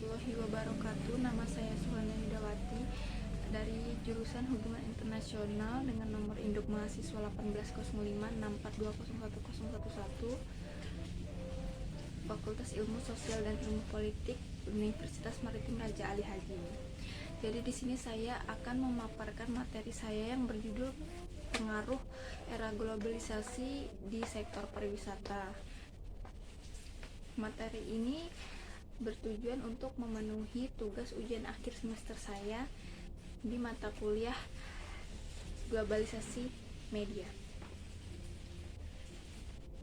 warahmatullahi wabarakatuh. Nama saya Suhana Yudawati dari jurusan Hubungan Internasional dengan nomor induk mahasiswa 180564201011, Fakultas Ilmu Sosial dan Ilmu Politik, Universitas Maritim Raja Ali Haji. Jadi di sini saya akan memaparkan materi saya yang berjudul pengaruh era globalisasi di sektor pariwisata. Materi ini bertujuan untuk memenuhi tugas ujian akhir semester saya di mata kuliah globalisasi media.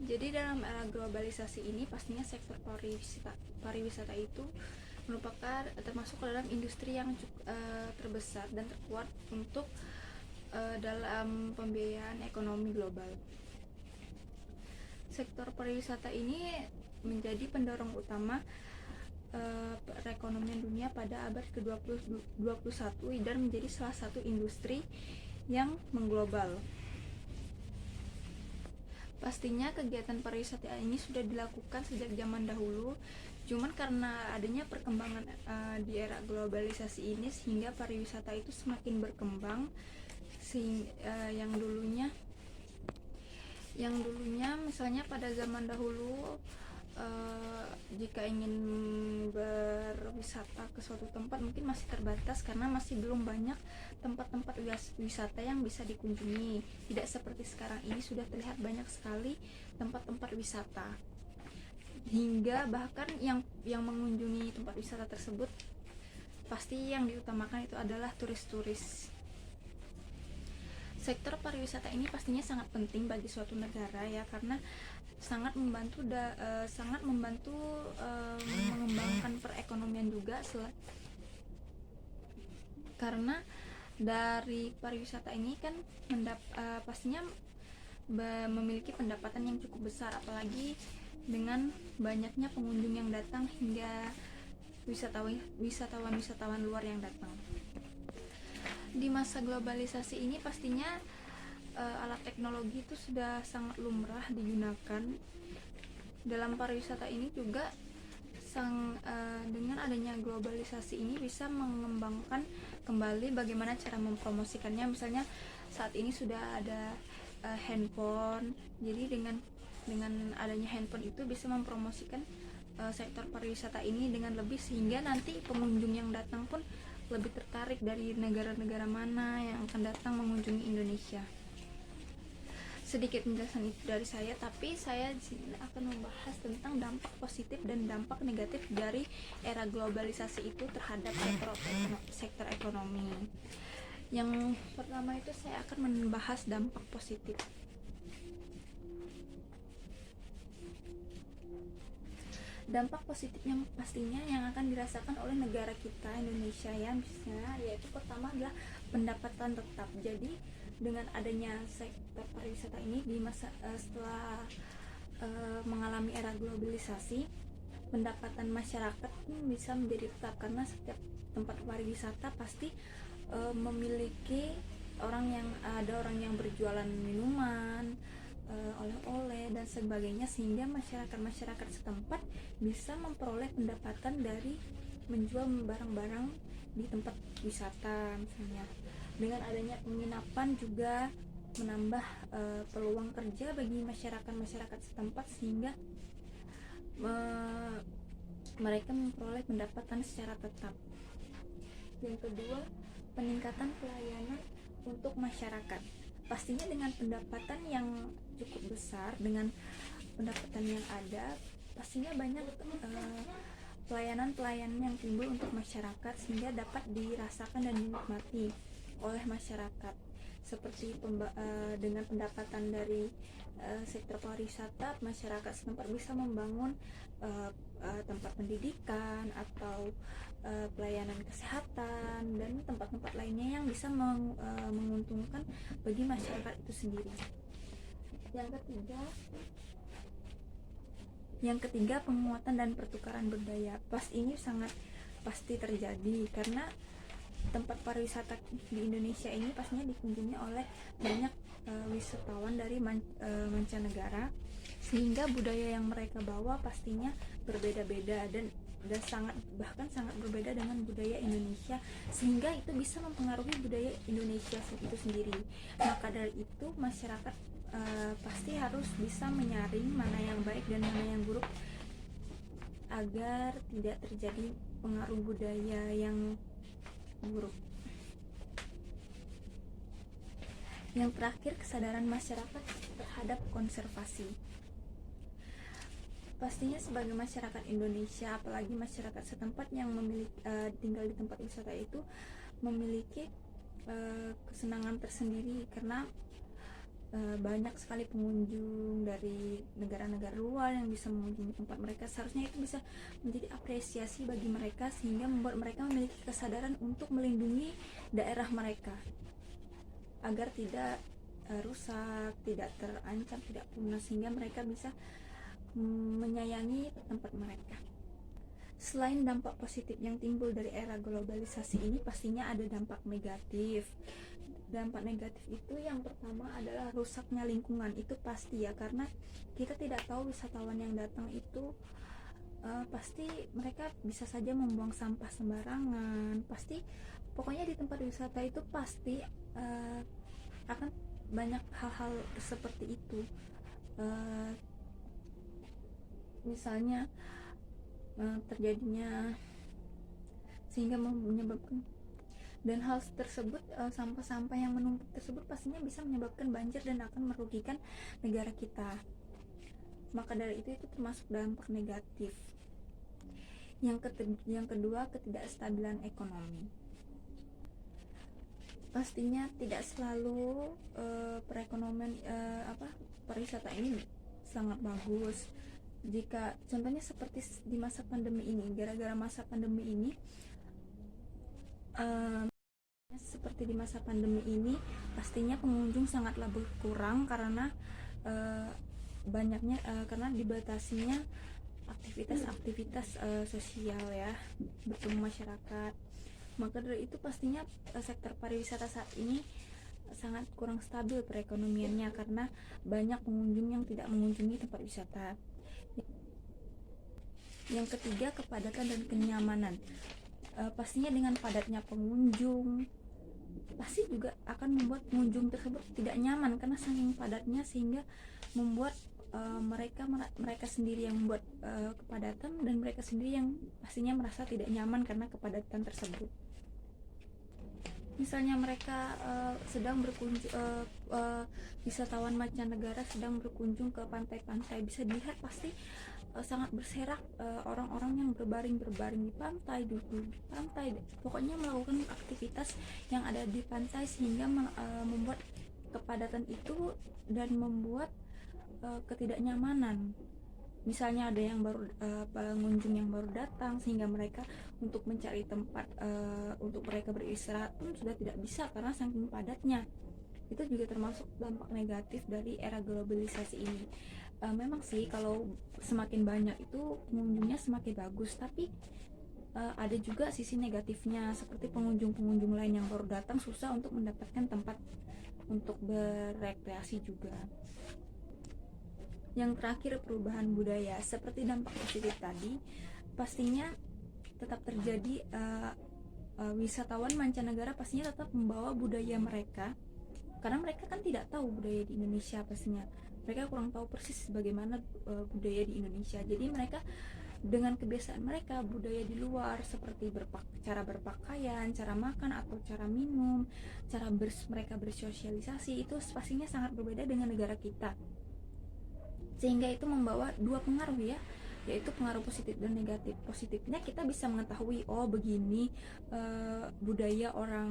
Jadi dalam era globalisasi ini pastinya sektor pariwisata itu merupakan termasuk dalam industri yang terbesar dan terkuat untuk dalam pembiayaan ekonomi global. Sektor pariwisata ini menjadi pendorong utama perekonomian dunia pada abad ke-21 dan menjadi salah satu industri yang mengglobal. Pastinya kegiatan pariwisata ini sudah dilakukan sejak zaman dahulu, cuman karena adanya perkembangan di era globalisasi ini sehingga pariwisata itu semakin berkembang, yang dulunya misalnya pada zaman dahulu jika ingin berwisata ke suatu tempat mungkin masih terbatas karena masih belum banyak tempat-tempat wisata yang bisa dikunjungi. Tidak seperti sekarang ini sudah terlihat banyak sekali tempat-tempat wisata, hingga bahkan yang mengunjungi tempat wisata tersebut pasti yang diutamakan itu adalah turis-turis. Sektor pariwisata ini pastinya sangat penting bagi suatu negara ya, karena sangat membantu mengembangkan perekonomian juga, karena dari pariwisata ini kan pastinya memiliki pendapatan yang cukup besar, apalagi dengan banyaknya pengunjung yang datang hingga wisatawan luar yang datang. Di masa globalisasi ini pastinya alat teknologi itu sudah sangat lumrah digunakan. Dalam pariwisata ini juga dengan adanya globalisasi ini bisa mengembangkan kembali bagaimana cara mempromosikannya. Misalnya saat ini sudah ada handphone, jadi dengan adanya handphone itu bisa mempromosikan sektor pariwisata ini dengan lebih, sehingga nanti pengunjung yang datang pun lebih tertarik dari negara-negara mana yang akan datang mengunjungi Indonesia. Sedikit penjelasan itu dari saya, tapi saya di sini akan membahas tentang dampak positif dan dampak negatif dari era globalisasi itu terhadap sektor ekonomi. Yang pertama itu saya akan membahas dampak positif. Dampak positifnya pastinya yang akan dirasakan oleh negara kita Indonesia ya, misalnya yaitu pertama adalah pendapatan tetap. Jadi dengan adanya sektor pariwisata ini di masa setelah mengalami era globalisasi, pendapatan masyarakat bisa menjadi tetap karena setiap tempat pariwisata pasti memiliki orang yang berjualan minuman, oleh-oleh dan sebagainya, sehingga masyarakat setempat bisa memperoleh pendapatan dari menjual barang-barang di tempat wisata. Misalnya dengan adanya penginapan juga menambah peluang kerja bagi masyarakat setempat, sehingga mereka memperoleh pendapatan secara tetap. Yang kedua, peningkatan pelayanan untuk masyarakat. Pastinya dengan pendapatan yang cukup besar, dengan pendapatan yang ada, pastinya banyak pelayanan yang timbul untuk masyarakat, sehingga dapat dirasakan dan dinikmati oleh masyarakat. Seperti dengan pendapatan dari sektor pariwisata, masyarakat setempat bisa membangun tempat pendidikan atau pelayanan kesehatan dan tempat-tempat lainnya yang bisa menguntungkan bagi masyarakat itu sendiri. Yang ketiga, penguatan dan pertukaran budaya. Ini sangat pasti terjadi karena tempat pariwisata di Indonesia ini pastinya dikunjungi oleh banyak wisatawan dari mancanegara, sehingga budaya yang mereka bawa pastinya berbeda-beda dan dan bahkan sangat berbeda dengan budaya Indonesia, sehingga itu bisa mempengaruhi budaya Indonesia itu sendiri. Maka dari itu masyarakat pasti harus bisa menyaring mana yang baik dan mana yang buruk agar tidak terjadi pengaruh budaya yang buruk. Yang terakhir, kesadaran masyarakat terhadap konservasi. Pastinya sebagai masyarakat Indonesia, apalagi masyarakat setempat yang tinggal di tempat wisata itu memiliki kesenangan tersendiri karena banyak sekali pengunjung dari negara-negara luar yang bisa mengunjungi tempat mereka. Seharusnya itu bisa menjadi apresiasi bagi mereka, sehingga membuat mereka memiliki kesadaran untuk melindungi daerah mereka agar tidak rusak, tidak terancam, tidak punah, sehingga mereka bisa menyayangi tempat mereka. Selain dampak positif yang timbul dari era globalisasi ini, pastinya ada dampak negatif. Dampak negatif itu yang pertama adalah rusaknya lingkungan. Itu pasti ya, karena kita tidak tahu wisatawan yang datang itu pasti mereka bisa saja membuang sampah sembarangan. Pasti pokoknya di tempat wisata itu pasti akan banyak hal-hal seperti itu. Misalnya terjadinya, sehingga menyebabkan, dan hal tersebut, sampah-sampah yang menumpuk tersebut pastinya bisa menyebabkan banjir dan akan merugikan negara kita. Maka dari itu termasuk dampak negatif. Yang kedua, ketidakstabilan ekonomi. Pastinya tidak selalu perekonomian pariwisata ini sangat bagus. Jika contohnya seperti di masa pandemi ini, gara-gara masa pandemi ini, seperti di masa pandemi ini pastinya pengunjung sangatlah berkurang karena karena dibatasinya aktivitas sosial ya, bertemu masyarakat. Maka dari itu pastinya sektor pariwisata saat ini sangat kurang stabil perekonomiannya karena banyak pengunjung yang tidak mengunjungi tempat wisata. Yang ketiga, kepadatan dan kenyamanan. Pastinya dengan padatnya pengunjung pasti juga akan membuat pengunjung tersebut tidak nyaman karena saking padatnya, sehingga membuat mereka sendiri yang membuat kepadatan, dan mereka sendiri yang pastinya merasa tidak nyaman karena kepadatan tersebut. Misalnya mereka sedang berkunjung, wisatawan mancanegara sedang berkunjung ke pantai-pantai, bisa dilihat pasti sangat berserak orang-orang yang berbaring di pantai, duduk di pantai, pokoknya melakukan aktivitas yang ada di pantai, sehingga membuat kepadatan itu dan membuat ketidaknyamanan. Misalnya ada yang baru pengunjung yang baru datang, sehingga mereka untuk mencari tempat untuk mereka beristirahat pun sudah tidak bisa karena saking padatnya. Itu juga termasuk dampak negatif dari era globalisasi ini. Memang sih kalau semakin banyak itu pengunjungnya semakin bagus, tapi ada juga sisi negatifnya, seperti pengunjung-pengunjung lain yang baru datang susah untuk mendapatkan tempat untuk berekreasi juga. Yang terakhir, perubahan budaya. Seperti dampak positif tadi, pastinya tetap terjadi, wisatawan mancanegara pastinya tetap membawa budaya mereka, karena mereka kan tidak tahu budaya di Indonesia. Pastinya mereka kurang tahu persis bagaimana budaya di Indonesia. Jadi mereka dengan kebiasaan mereka, budaya di luar seperti cara berpakaian, cara makan atau cara minum, cara mereka bersosialisasi, itu pastinya sangat berbeda dengan negara kita, sehingga itu membawa dua pengaruh ya, yaitu pengaruh positif dan negatif. Positifnya kita bisa mengetahui, oh begini budaya orang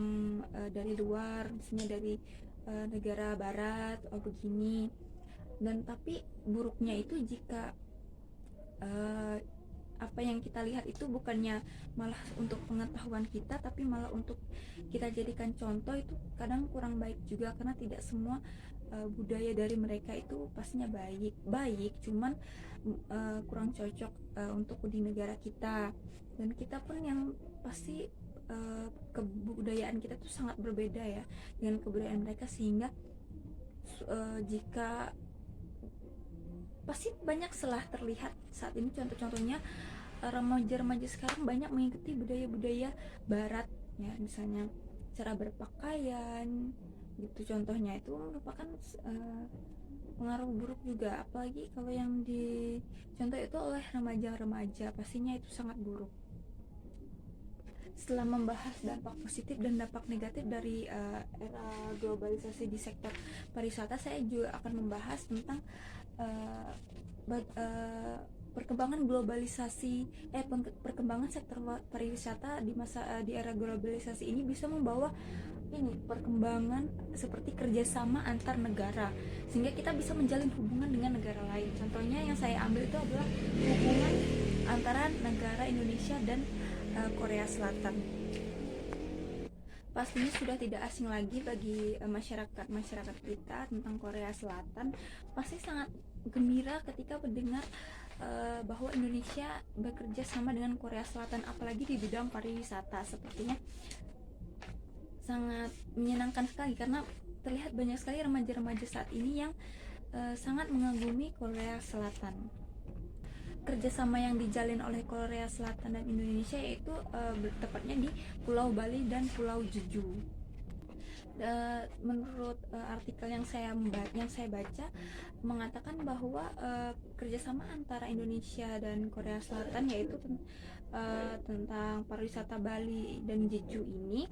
dari luar, misalnya dari negara barat, oh begini. Dan tapi buruknya itu jika apa yang kita lihat itu bukannya malah untuk pengetahuan kita, tapi malah untuk kita jadikan contoh, itu kadang kurang baik juga, karena tidak semua budaya dari mereka itu pastinya baik, cuman kurang cocok untuk di negara kita. Dan kita pun yang pasti kebudayaan kita tuh sangat berbeda ya dengan kebudayaan mereka, sehingga jika pasti banyak salah terlihat saat ini. Contoh-contohnya remaja-remaja sekarang banyak mengikuti budaya-budaya barat ya, misalnya cara berpakaian gitu, contohnya itu merupakan pengaruh buruk juga, apalagi kalau yang dicontoh itu oleh remaja-remaja, pastinya itu sangat buruk. Setelah membahas dampak positif dan dampak negatif dari era globalisasi di sektor pariwisata, saya juga akan membahas tentang perkembangan globalisasi perkembangan sektor pariwisata di di era globalisasi ini bisa membawa ini perkembangan seperti kerjasama antar negara, sehingga kita bisa menjalin hubungan dengan negara lain. Contohnya yang saya ambil itu adalah hubungan antara negara Indonesia dan Korea Selatan. Pastinya sudah tidak asing lagi bagi masyarakat kita tentang Korea Selatan. Pasti sangat gembira ketika mendengar bahwa Indonesia bekerja sama dengan Korea Selatan, apalagi di bidang pariwisata. Sepertinya sangat menyenangkan sekali karena terlihat banyak sekali remaja-remaja saat ini yang sangat mengagumi Korea Selatan. Kerjasama yang dijalin oleh Korea Selatan dan Indonesia yaitu tepatnya di Pulau Bali dan Pulau Jeju. Menurut artikel yang saya baca mengatakan bahwa kerjasama antara Indonesia dan Korea Selatan yaitu tentang pariwisata Bali dan Jeju ini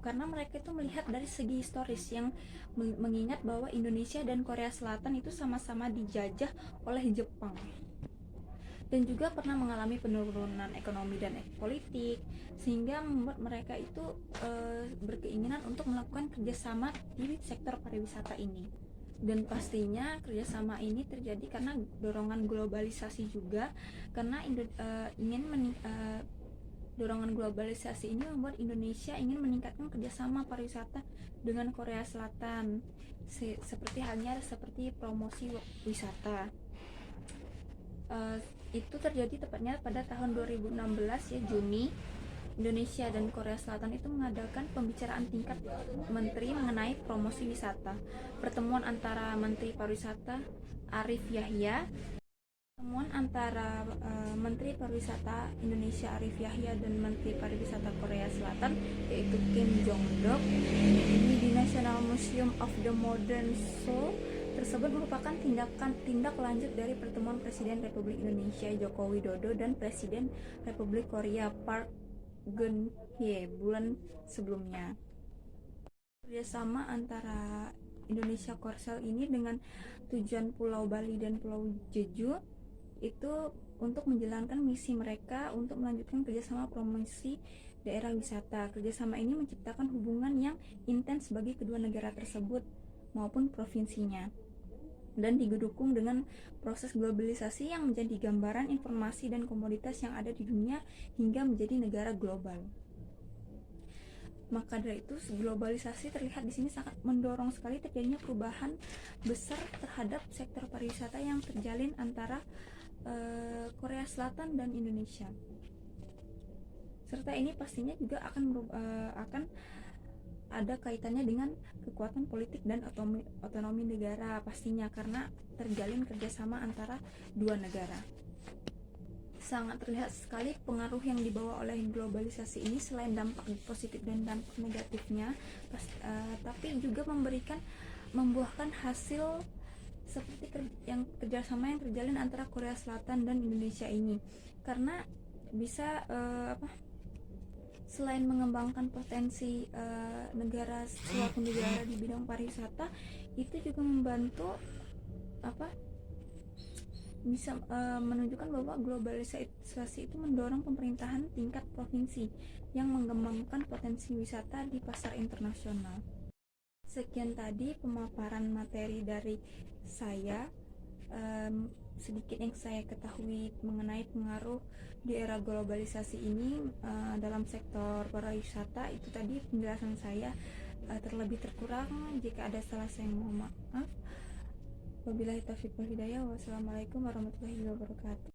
karena mereka itu melihat dari segi historis yang mengingat bahwa Indonesia dan Korea Selatan itu sama-sama dijajah oleh Jepang dan juga pernah mengalami penurunan ekonomi dan politik, sehingga membuat mereka itu berkeinginan untuk melakukan kerjasama di sektor pariwisata ini. Dan pastinya kerjasama ini terjadi karena dorongan globalisasi juga, karena dorongan globalisasi ini membuat Indonesia ingin meningkatkan kerjasama pariwisata dengan Korea Selatan, seperti promosi wisata. Itu terjadi tepatnya pada tahun 2016 ya, Juni. Indonesia dan Korea Selatan itu mengadakan pembicaraan tingkat menteri mengenai promosi wisata. Pertemuan antara Menteri Pariwisata Arif Yahya, Menteri Pariwisata Indonesia Arif Yahya dan Menteri Pariwisata Korea Selatan yaitu Kim Jong Dok ini di National Museum of the Modern Seoul tersebut merupakan tindak lanjut dari pertemuan Presiden Republik Indonesia Joko Widodo dan Presiden Republik Korea Park Geun-hye bulan sebelumnya. Kerjasama antara Indonesia Korsel ini dengan tujuan Pulau Bali dan Pulau Jeju itu untuk menjalankan misi mereka untuk melanjutkan kerjasama promosi daerah wisata. Kerjasama ini menciptakan hubungan yang intens bagi kedua negara tersebut maupun provinsinya, dan didukung dengan proses globalisasi yang menjadi gambaran informasi dan komoditas yang ada di dunia hingga menjadi negara global. Maka dari itu globalisasi terlihat di sini sangat mendorong sekali terjadinya perubahan besar terhadap sektor pariwisata yang terjalin antara Korea Selatan dan Indonesia. Serta ini pastinya juga akan ada kaitannya dengan kekuatan politik dan otonomi negara pastinya, karena terjalin kerjasama antara dua negara. Sangat terlihat sekali pengaruh yang dibawa oleh globalisasi ini, selain dampak positif dan dampak negatifnya, tapi juga membuahkan hasil seperti kerjasama yang terjalin antara Korea Selatan dan Indonesia ini, karena bisa selain mengembangkan potensi suatu negara di bidang pariwisata, itu juga membantu bisa menunjukkan bahwa globalisasi itu mendorong pemerintahan tingkat provinsi yang mengembangkan potensi wisata di pasar internasional. Sekian tadi pemaparan materi dari saya, sedikit yang saya ketahui mengenai pengaruh di era globalisasi ini dalam sektor pariwisata. Itu tadi penjelasan saya. Terlebih terkurang jika ada salah, saya mohon maaf. Wabillahi taufiq wal hidayah. Wassalamualaikum warahmatullahi wabarakatuh.